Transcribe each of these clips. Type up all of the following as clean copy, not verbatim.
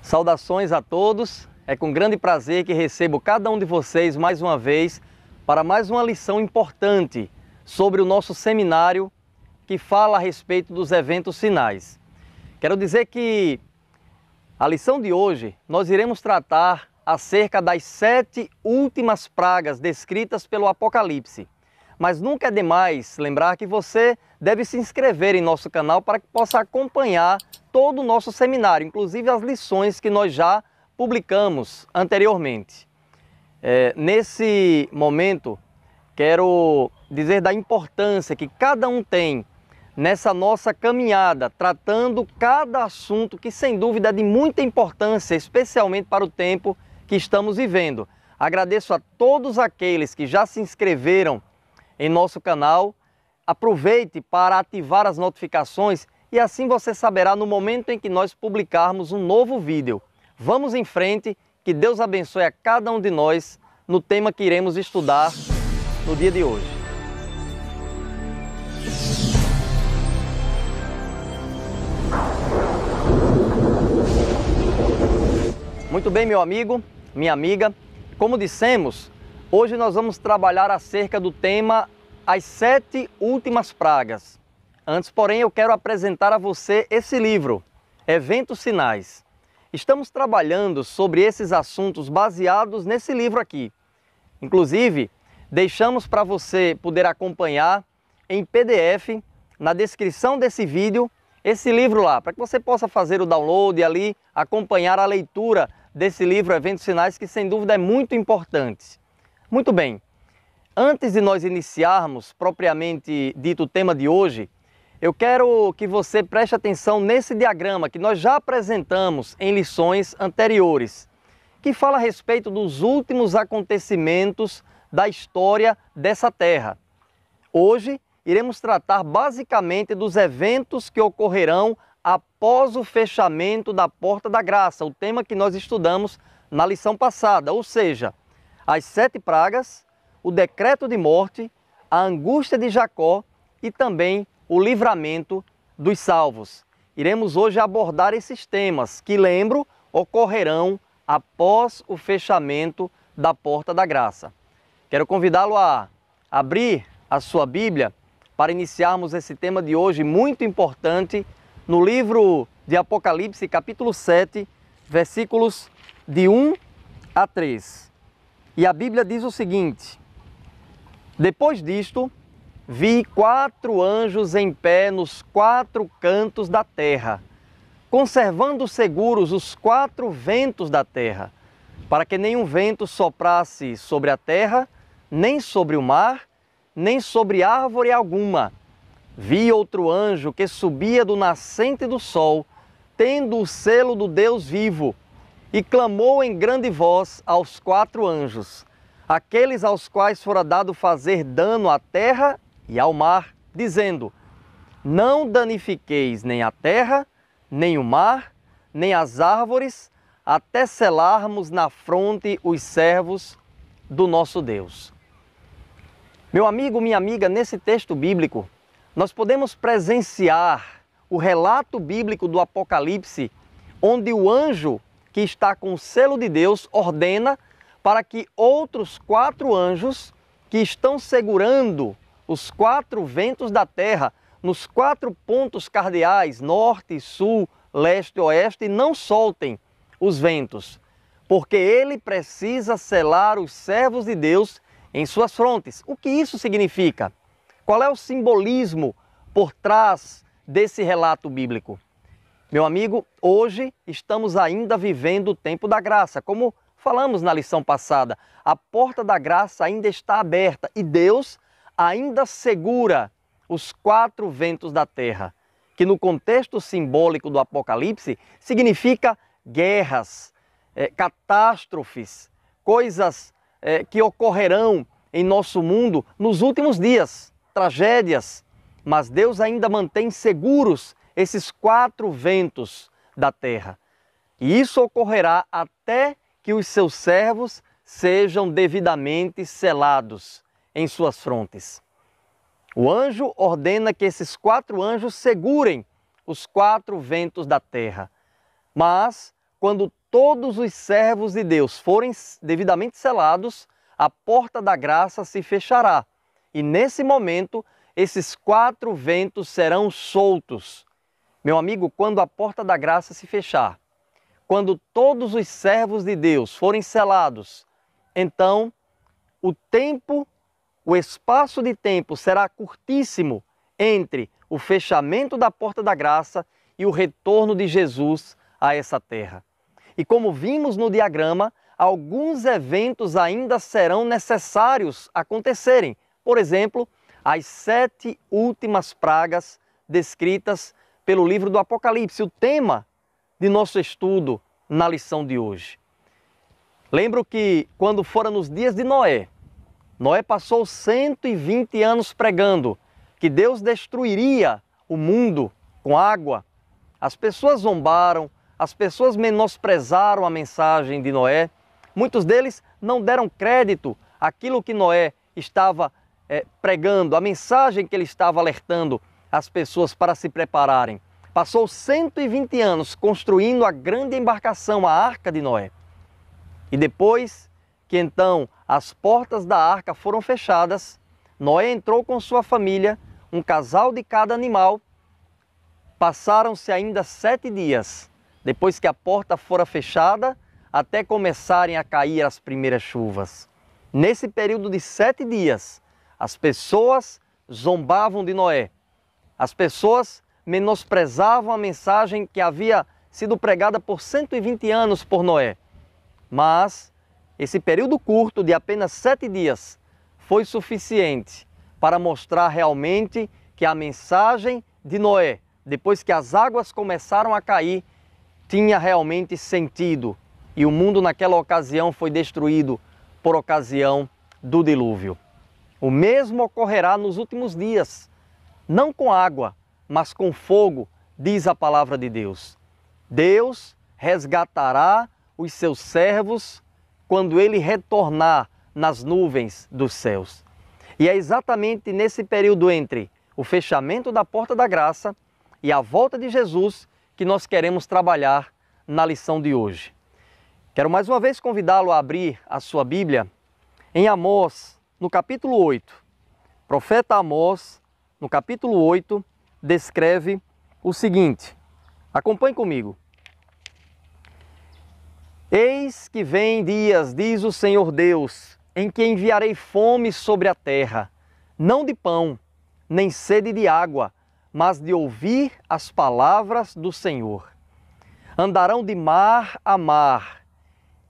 Saudações a todos, é com grande prazer que recebo cada um de vocês mais uma vez para mais uma lição importante sobre o nosso seminário que fala a respeito dos eventos sinais. Quero dizer que a lição de hoje nós iremos tratar acerca das 7 últimas pragas descritas pelo Apocalipse. Mas nunca é demais lembrar que você deve se inscrever em nosso canal para que possa acompanhar todo o nosso seminário, inclusive as lições que nós já publicamos anteriormente. Nesse momento, quero dizer da importância que cada um tem nessa nossa caminhada, tratando cada assunto que sem dúvida é de muita importância, especialmente para o tempo que estamos vivendo. Agradeço a todos aqueles que já se inscreveram em nosso canal. Aproveite para ativar as notificações e assim você saberá no momento em que nós publicarmos um novo vídeo. Vamos em frente, que Deus abençoe a cada um de nós no tema que iremos estudar no dia de hoje. Muito bem, meu amigo, minha amiga, como dissemos, hoje nós vamos trabalhar acerca do tema As 7 Últimas Pragas. Antes, porém, eu quero apresentar a você esse livro, Eventos Sinais. Estamos trabalhando sobre esses assuntos baseados nesse livro aqui. Inclusive, deixamos para você poder acompanhar em PDF, na descrição desse vídeo, esse livro lá, para que você possa fazer o download e ali acompanhar a leitura desse livro, Eventos Sinais, que sem dúvida é muito importante. Muito bem. Antes de nós iniciarmos propriamente dito o tema de hoje, eu quero que você preste atenção nesse diagrama que nós já apresentamos em lições anteriores, que fala a respeito dos últimos acontecimentos da história dessa terra. Hoje iremos tratar basicamente dos eventos que ocorrerão após o fechamento da Porta da Graça, o tema que nós estudamos na lição passada, ou seja, as 7 pragas, o decreto de morte, a angústia de Jacó e também o livramento dos salvos. Iremos hoje abordar esses temas que, lembro, ocorrerão após o fechamento da Porta da Graça. Quero convidá-lo a abrir a sua Bíblia para iniciarmos esse tema de hoje muito importante no livro de Apocalipse, capítulo 7, versículos de 1 a 3. E a Bíblia diz o seguinte: Depois disto, vi 4 anjos em pé nos 4 cantos da terra, conservando seguros os 4 ventos da terra, para que nenhum vento soprasse sobre a terra, nem sobre o mar, nem sobre árvore alguma. Vi outro anjo que subia do nascente do sol, tendo o selo do Deus vivo, e clamou em grande voz aos 4 anjos, aqueles aos quais fora dado fazer dano à terra e ao mar, dizendo: Não danifiqueis nem a terra, nem o mar, nem as árvores, até selarmos na fronte os servos do nosso Deus. Meu amigo, minha amiga, nesse texto bíblico, nós podemos presenciar o relato bíblico do Apocalipse, onde o anjo que está com o selo de Deus ordena para que outros 4 anjos que estão segurando os 4 ventos da terra, nos 4 pontos cardeais, norte, sul, leste e oeste, não soltem os ventos, porque ele precisa selar os servos de Deus em suas frontes. O que isso significa? Qual é o simbolismo por trás desse relato bíblico? Meu amigo, hoje estamos ainda vivendo o tempo da graça, como falamos na lição passada. A porta da graça ainda está aberta e Deus ainda segura os 4 ventos da terra, que no contexto simbólico do Apocalipse significa guerras, catástrofes, coisas que ocorrerão em nosso mundo nos últimos dias, tragédias, mas Deus ainda mantém seguros esses 4 ventos da terra. E isso ocorrerá até que os seus servos sejam devidamente selados em suas frontes. O anjo ordena que esses 4 anjos segurem os 4 ventos da terra. Mas quando todos os servos de Deus forem devidamente selados, a porta da graça se fechará. E nesse momento, esses 4 ventos serão soltos. Meu amigo, quando a porta da graça se fechar, quando todos os servos de Deus forem selados, então o tempo, o espaço de tempo será curtíssimo entre o fechamento da porta da graça e o retorno de Jesus a essa terra. E como vimos no diagrama, alguns eventos ainda serão necessários acontecerem. Por exemplo, as 7 últimas pragas descritas pelo livro do Apocalipse, o tema de nosso estudo na lição de hoje. Lembro que quando fora nos dias de Noé, Noé passou 120 anos pregando que Deus destruiria o mundo com água. As pessoas zombaram, as pessoas menosprezaram a mensagem de Noé. Muitos deles não deram crédito àquilo que Noé estava pregando, a mensagem que ele estava alertando as pessoas para se prepararem. Passou 120 anos construindo a grande embarcação, a Arca de Noé. E depois que então as portas da arca foram fechadas, Noé entrou com sua família, um casal de cada animal. Passaram-se ainda 7 dias, depois que a porta fora fechada, até começarem a cair as primeiras chuvas. Nesse período de 7 dias, as pessoas zombavam de Noé. As pessoas menosprezavam a mensagem que havia sido pregada por 120 anos por Noé. Mas esse período curto de apenas 7 dias foi suficiente para mostrar realmente que a mensagem de Noé, depois que as águas começaram a cair, tinha realmente sentido. E o mundo naquela ocasião foi destruído por ocasião do dilúvio. O mesmo ocorrerá nos últimos dias, não com água, mas com fogo, diz a palavra de Deus. Deus resgatará os seus servos quando ele retornar nas nuvens dos céus. E é exatamente nesse período entre o fechamento da porta da graça e a volta de Jesus que nós queremos trabalhar na lição de hoje. Quero mais uma vez convidá-lo a abrir a sua Bíblia em Amós, no capítulo 8. O profeta Amós, no capítulo 8, descreve o seguinte. Acompanhe comigo. Eis que vem dias, diz o Senhor Deus, em que enviarei fome sobre a terra, não de pão, nem sede de água, mas de ouvir as palavras do Senhor. Andarão de mar a mar,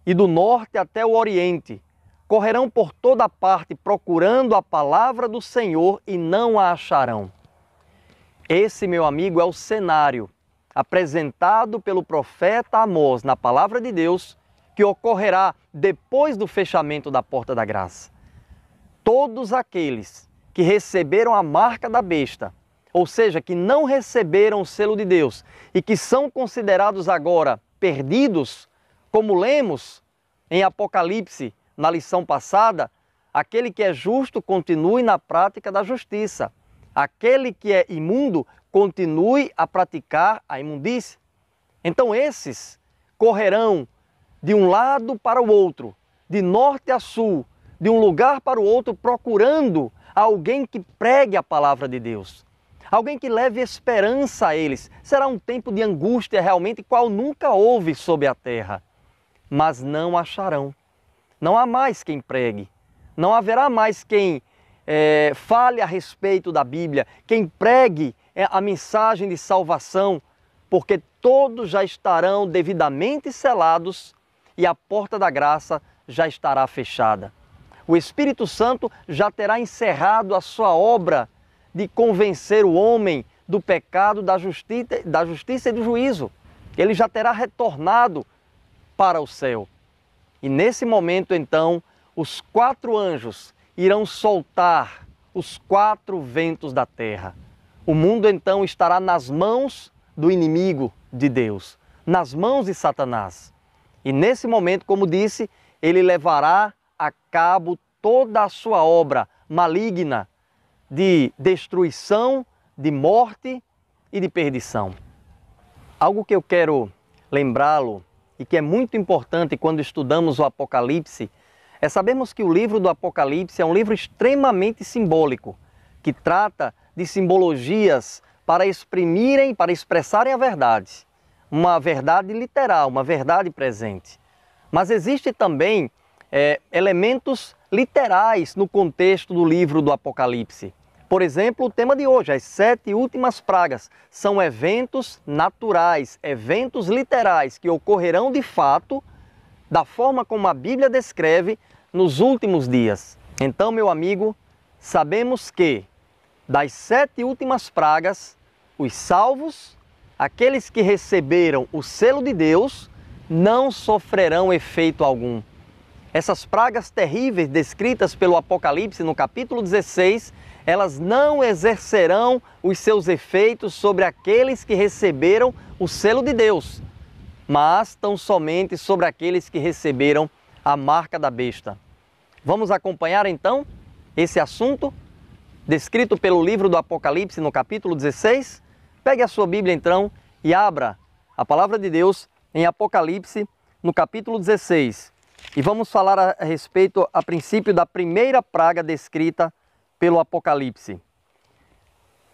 e do norte até o oriente, correrão por toda parte procurando a palavra do Senhor e não a acharão. Esse, meu amigo, é o cenário apresentado pelo profeta Amós na palavra de Deus, que ocorrerá depois do fechamento da porta da graça. Todos aqueles que receberam a marca da besta, ou seja, que não receberam o selo de Deus e que são considerados agora perdidos, como lemos em Apocalipse na lição passada, aquele que é justo continue na prática da justiça. Aquele que é imundo continue a praticar a imundície. Então esses correrão de um lado para o outro, de norte a sul, de um lugar para o outro, procurando alguém que pregue a palavra de Deus. Alguém que leve esperança a eles. Será um tempo de angústia realmente, qual nunca houve sobre a terra. Mas não acharão. Não há mais quem pregue. Não haverá mais quem fale a respeito da Bíblia, quem pregue a mensagem de salvação, porque todos já estarão devidamente selados e a porta da graça já estará fechada. O Espírito Santo já terá encerrado a sua obra de convencer o homem do pecado, da justiça e do juízo. Ele já terá retornado para o céu. E nesse momento, então, os 4 anjos irão soltar os 4 ventos da terra. O mundo, então, estará nas mãos do inimigo de Deus, nas mãos de Satanás. E nesse momento, como disse, ele levará a cabo toda a sua obra maligna de destruição, de morte e de perdição. Algo que eu quero lembrá-lo e que é muito importante quando estudamos o Apocalipse, é sabermos que o livro do Apocalipse é um livro extremamente simbólico, que trata de simbologias para exprimirem, para expressarem a verdade. Uma verdade literal, uma verdade presente. Mas existe também elementos literais no contexto do livro do Apocalipse. Por exemplo, o tema de hoje, as 7 últimas pragas, são eventos naturais, eventos literais que ocorrerão de fato, da forma como a Bíblia descreve, nos últimos dias. Então, meu amigo, sabemos que das 7 últimas pragas, os salvos, aqueles que receberam o selo de Deus, não sofrerão efeito algum. Essas pragas terríveis descritas pelo Apocalipse no capítulo 16, elas não exercerão os seus efeitos sobre aqueles que receberam o selo de Deus, mas tão somente sobre aqueles que receberam a marca da besta. Vamos acompanhar então esse assunto descrito pelo livro do Apocalipse no capítulo 16? Pegue a sua Bíblia então e abra a palavra de Deus em Apocalipse no capítulo 16. E vamos falar a respeito, a princípio, da primeira praga descrita pelo Apocalipse.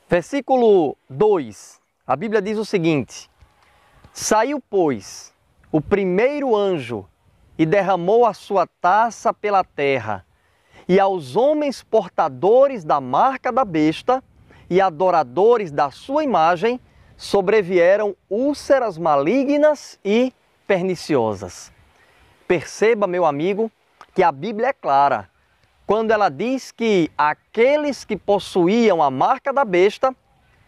Versículo 2, a Bíblia diz o seguinte: Saiu, pois, o primeiro anjo e derramou a sua taça pela terra, e aos homens portadores da marca da besta e adoradores da sua imagem sobrevieram úlceras malignas e perniciosas. Perceba, meu amigo, que a Bíblia é clara quando ela diz que aqueles que possuíam a marca da besta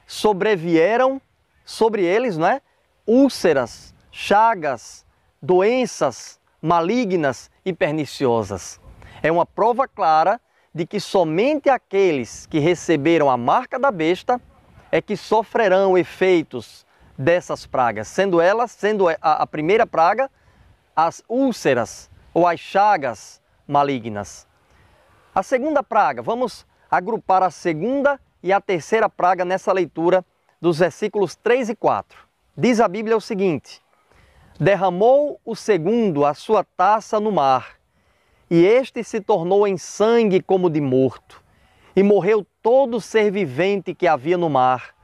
sobrevieram sobre eles, não é? Úlceras, chagas, doenças malignas e perniciosas. É uma prova clara de que somente aqueles que receberam a marca da besta é que sofrerão efeitos dessas pragas, sendo a primeira praga as úlceras ou as chagas malignas. A segunda praga, vamos agrupar a segunda e a terceira praga nessa leitura dos versículos 3 e 4. Diz a Bíblia o seguinte: Derramou o segundo a sua taça no mar, e este se tornou em sangue como de morto, e morreu todo ser vivente que havia no mar.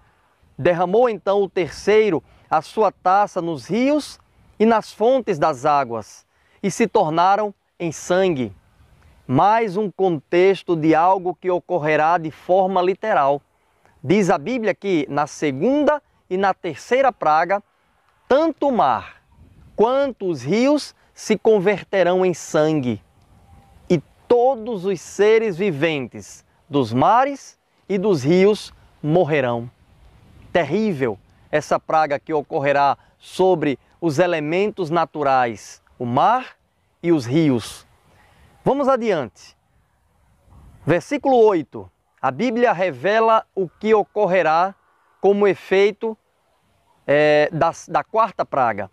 Derramou então o terceiro a sua taça nos rios e nas fontes das águas, e se tornaram em sangue. Mais um contexto de algo que ocorrerá de forma literal. Diz a Bíblia que na segunda e na terceira praga, tanto o mar quanto os rios se converterão em sangue, e todos os seres viventes dos mares e dos rios morrerão. Terrível essa praga que ocorrerá sobre os elementos naturais, o mar e os rios. Vamos adiante. Versículo 8. A Bíblia revela o que ocorrerá como efeito da quarta praga.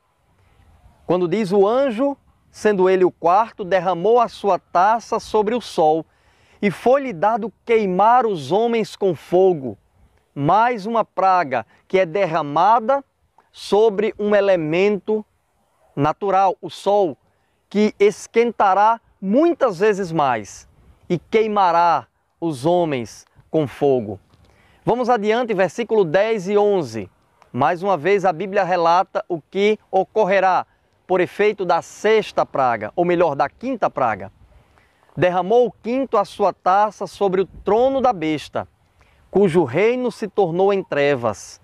Quando diz: o anjo, sendo ele o quarto, derramou a sua taça sobre o sol, e foi-lhe dado queimar os homens com fogo. Mais uma praga que é derramada sobre um elemento natural, o sol, que esquentará muitas vezes mais e queimará os homens com fogo. Vamos adiante, versículo 10 e 11. Mais uma vez a Bíblia relata o que ocorrerá por efeito da sexta praga, ou melhor, da quinta praga. Derramou o quinto a sua taça sobre o trono da besta, cujo reino se tornou em trevas,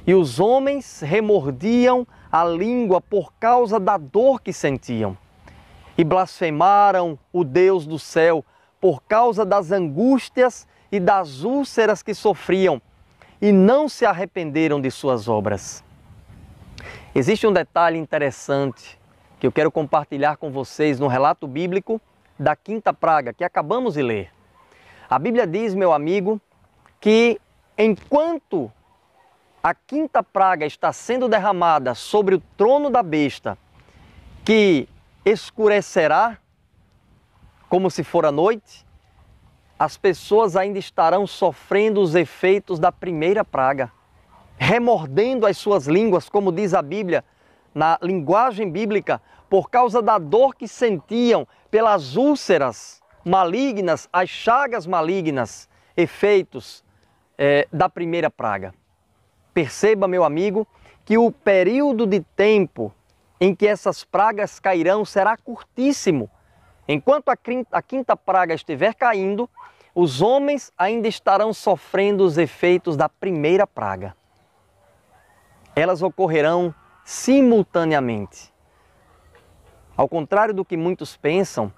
e os homens remordiam a língua por causa da dor que sentiam, e blasfemaram o Deus do céu por causa das angústias e das úlceras que sofriam, e não se arrependeram de suas obras. Existe um detalhe interessante que eu quero compartilhar com vocês no relato bíblico da quinta praga que acabamos de ler. A Bíblia diz, meu amigo, que enquanto a quinta praga está sendo derramada sobre o trono da besta, que escurecerá como se for a noite, as pessoas ainda estarão sofrendo os efeitos da primeira praga, remordendo as suas línguas, como diz a Bíblia, na linguagem bíblica, por causa da dor que sentiam pelas úlceras malignas, as chagas malignas, efeitos da primeira praga. Perceba, meu amigo, que o período de tempo em que essas pragas cairão será curtíssimo. Enquanto a quinta praga estiver caindo, os homens ainda estarão sofrendo os efeitos da primeira praga. Elas ocorrerão simultaneamente. Ao contrário do que muitos pensam,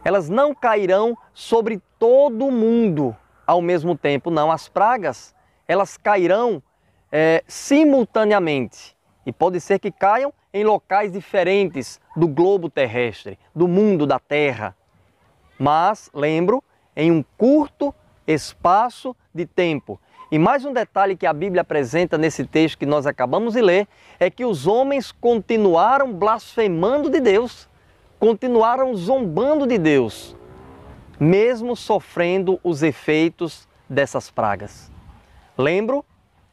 elas não cairão sobre todo o mundo ao mesmo tempo. Não, as pragas, elas cairão simultaneamente. E pode ser que caiam em locais diferentes do globo terrestre, do mundo da Terra. Mas, lembro, em um curto espaço de tempo. E mais um detalhe que a Bíblia apresenta nesse texto que nós acabamos de ler, é que os homens continuaram blasfemando de Deus, continuaram zombando de Deus, mesmo sofrendo os efeitos dessas pragas. Lembro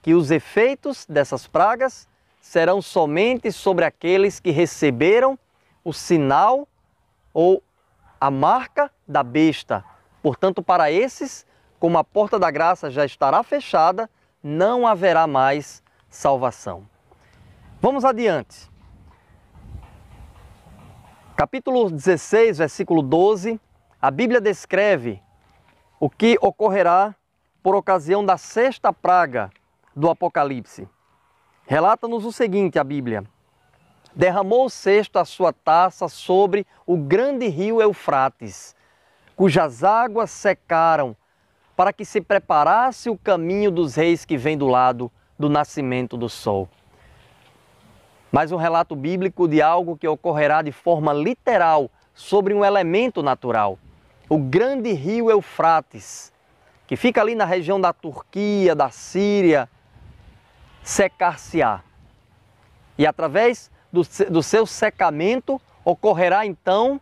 que os efeitos dessas pragas serão somente sobre aqueles que receberam o sinal ou a marca da besta. Portanto, para esses, como a porta da graça já estará fechada, não haverá mais salvação. Vamos adiante. Capítulo 16, versículo 12, a Bíblia descreve o que ocorrerá por ocasião da sexta praga do Apocalipse. Relata-nos o seguinte, a Bíblia: derramou o sexto a sua taça sobre o grande rio Eufrates, cujas águas secaram, para que se preparasse o caminho dos reis que vem do lado do nascimento do sol. Mais um relato bíblico de algo que ocorrerá de forma literal sobre um elemento natural. O grande rio Eufrates, que fica ali na região da Turquia, da Síria, secar-se-á. E através do seu secamento ocorrerá então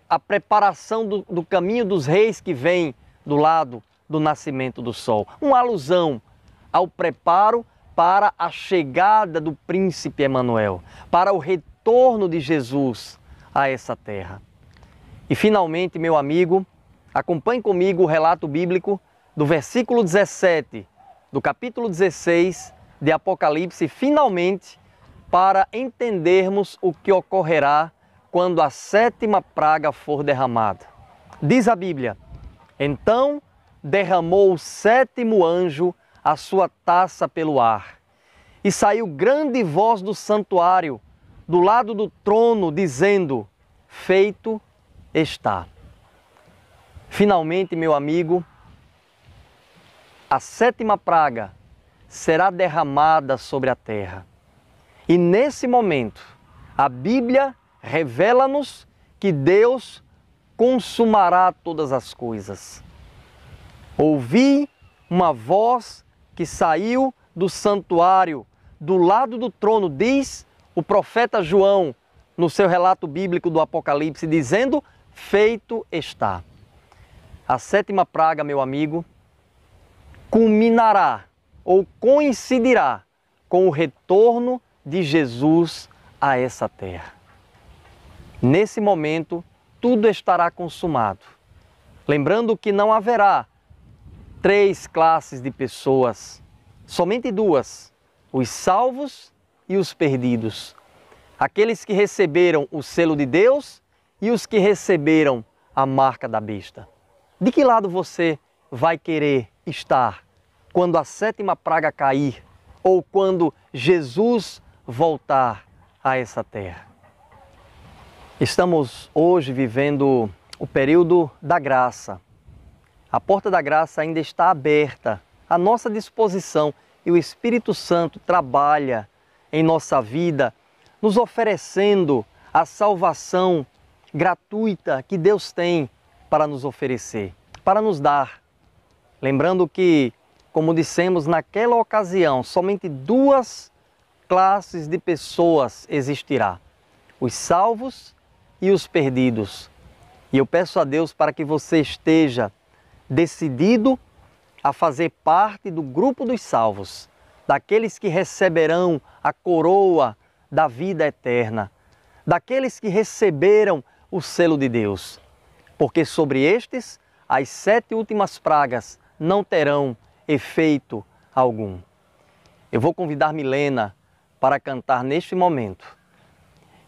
a preparação do caminho dos reis que vem do lado do nascimento do sol. Uma alusão ao preparo para a chegada do príncipe Emanuel, para o retorno de Jesus a essa terra. E finalmente, meu amigo, acompanhe comigo o relato bíblico do versículo 17 do capítulo 16 de Apocalipse, finalmente, para entendermos o que ocorrerá quando a sétima praga for derramada. Diz a Bíblia: então derramou o sétimo anjo a sua taça pelo ar, e saiu grande voz do santuário, do lado do trono, dizendo: feito está. Finalmente, meu amigo, a sétima praga será derramada sobre a terra. E nesse momento, a Bíblia revela-nos que Deus consumará todas as coisas. Ouvi uma voz que saiu do santuário, do lado do trono, diz o profeta João, no seu relato bíblico do Apocalipse, dizendo: feito está. A sétima praga, meu amigo, culminará ou coincidirá com o retorno de Jesus a essa terra. Nesse momento, tudo estará consumado. Lembrando que não haverá 3 classes de pessoas, somente 2, os salvos e os perdidos. Aqueles que receberam o selo de Deus e os que receberam a marca da besta. De que lado você vai querer estar quando a sétima praga cair ou quando Jesus voltar a essa terra? Estamos hoje vivendo o período da graça. A porta da graça ainda está aberta à nossa disposição e o Espírito Santo trabalha em nossa vida, nos oferecendo a salvação gratuita que Deus tem para nos oferecer, para nos dar. Lembrando que, como dissemos naquela ocasião, somente 2 classes de pessoas existirá: os salvos e os perdidos. E eu peço a Deus para que você esteja decidido a fazer parte do grupo dos salvos, daqueles que receberão a coroa da vida eterna, daqueles que receberam o selo de Deus. Porque sobre estes, as 7 últimas pragas não terão efeito algum. Eu vou convidar Milena para cantar neste momento.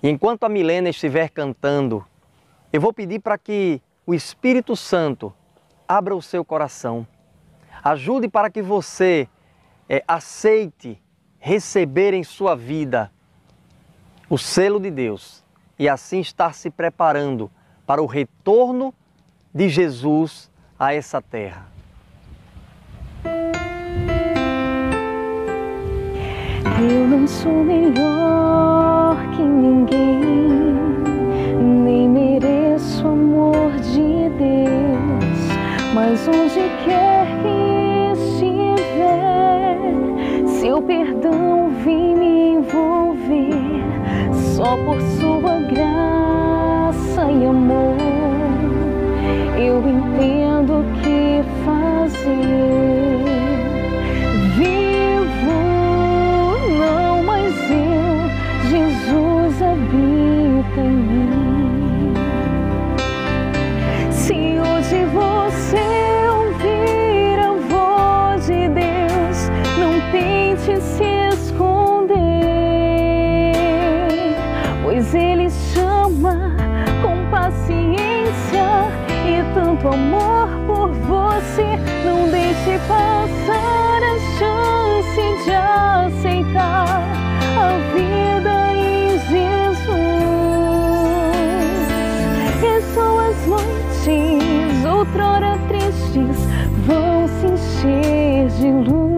E enquanto a Milena estiver cantando, eu vou pedir para que o Espírito Santo abra o seu coração. Ajude para que você aceite receber em sua vida o selo de Deus e assim estar se preparando para o retorno de Jesus a essa terra. Eu não sou melhor que ninguém, nem mereço o amor de Deus, mas onde quer que estiver, seu perdão vem me envolver, só por sua graça e amor, eu entendo o que fazer. Jesus habita em mim. Se hoje você ouvir a voz de Deus, não tente se esconder, pois Ele chama com paciência e tanto amor por você. Não deixe passar a chance de aceitar a vida em Jesus. E só as noites, outrora tristes, vão se encher de luz.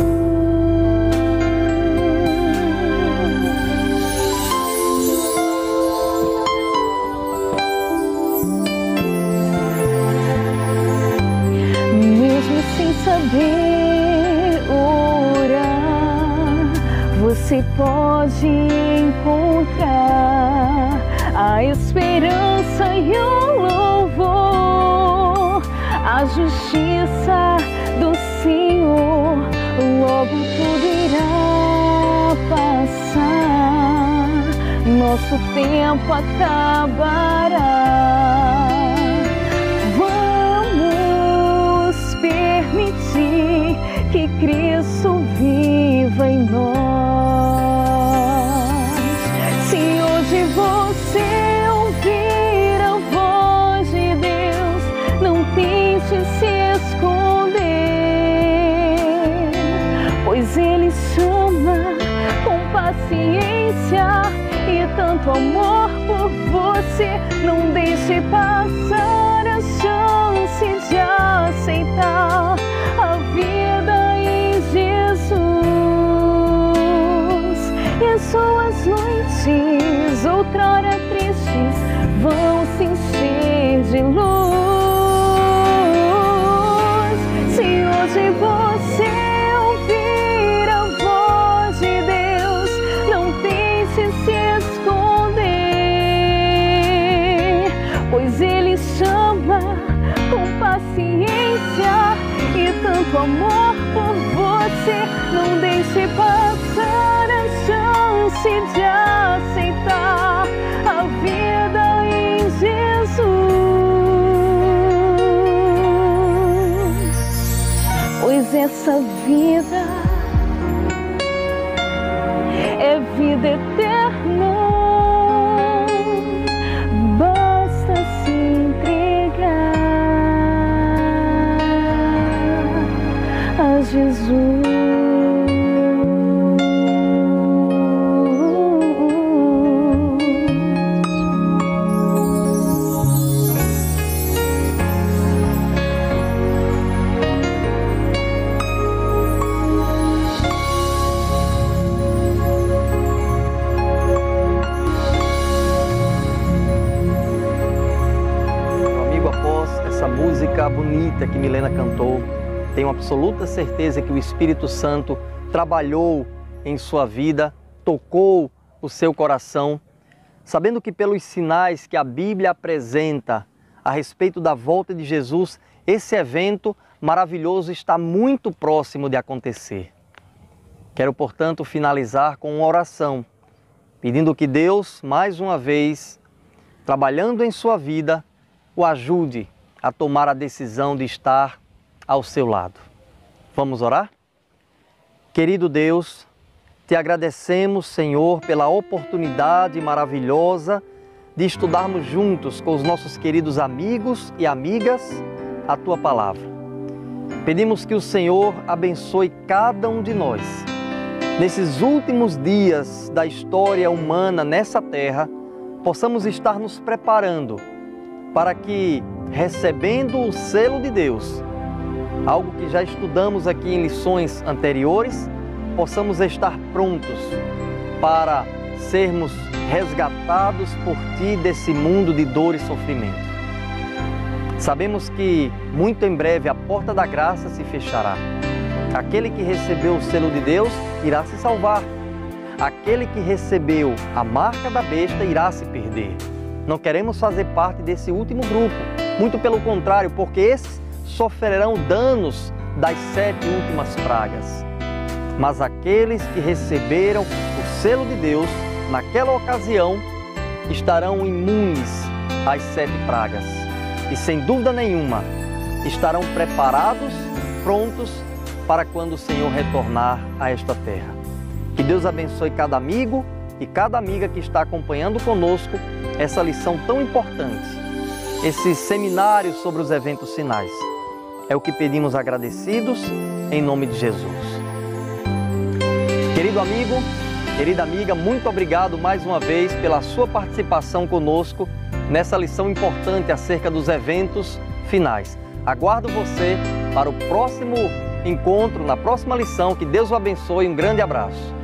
Mesmo sem saber orar, você pode encontrar a esperança e o louvor, a justiça do Senhor. Logo tudo irá passar, nosso tempo acabará. Vamos permitir que Cristo viva em nós. Se hoje você ouvir a voz de Deus, não tente se esconder, pois Ele chama com paciência e tanto amor por você. Não deixe passar a chance de aceitar a vida em Jesus. E suas noites, outrora tristes, vão se encher de luz. Se hoje você ouvir a voz de Deus, não tente se esconder, pois Ele chama com paciência e tanto amor por você. Não deixe passar a chance de aceitar a vida em Jesus, pois essa vida é vida eterna. Basta se entregar a Jesus. Música bonita que Milena cantou, tenho absoluta certeza que o Espírito Santo trabalhou em sua vida, tocou o seu coração, sabendo que pelos sinais que a Bíblia apresenta a respeito da volta de Jesus, esse evento maravilhoso está muito próximo de acontecer. Quero, portanto, finalizar com uma oração pedindo que Deus, mais uma vez, trabalhando em sua vida, o ajude a tomar a decisão de estar ao seu lado. Vamos orar? Querido Deus, te agradecemos, Senhor, pela oportunidade maravilhosa de estudarmos juntos com os nossos queridos amigos e amigas a Tua Palavra. Pedimos que o Senhor abençoe cada um de nós. Nesses últimos dias da história humana nessa terra, possamos estar nos preparando para que, recebendo o selo de Deus, algo que já estudamos aqui em lições anteriores, possamos estar prontos para sermos resgatados por Ti desse mundo de dor e sofrimento. Sabemos que muito em breve a porta da graça se fechará. Aquele que recebeu o selo de Deus irá se salvar. Aquele que recebeu a marca da besta irá se perder. Não queremos fazer parte desse último grupo, muito pelo contrário, porque esses sofrerão danos das 7 últimas pragas. Mas aqueles que receberam o selo de Deus, naquela ocasião, estarão imunes às 7 pragas. E sem dúvida nenhuma, estarão preparados, prontos para quando o Senhor retornar a esta terra. Que Deus abençoe cada amigo e cada amiga que está acompanhando conosco essa lição tão importante, esse seminário sobre os eventos finais. É o que pedimos agradecidos, em nome de Jesus. Querido amigo, querida amiga, muito obrigado mais uma vez pela sua participação conosco nessa lição importante acerca dos eventos finais. Aguardo você para o próximo encontro, na próxima lição. Que Deus o abençoe. Um grande abraço.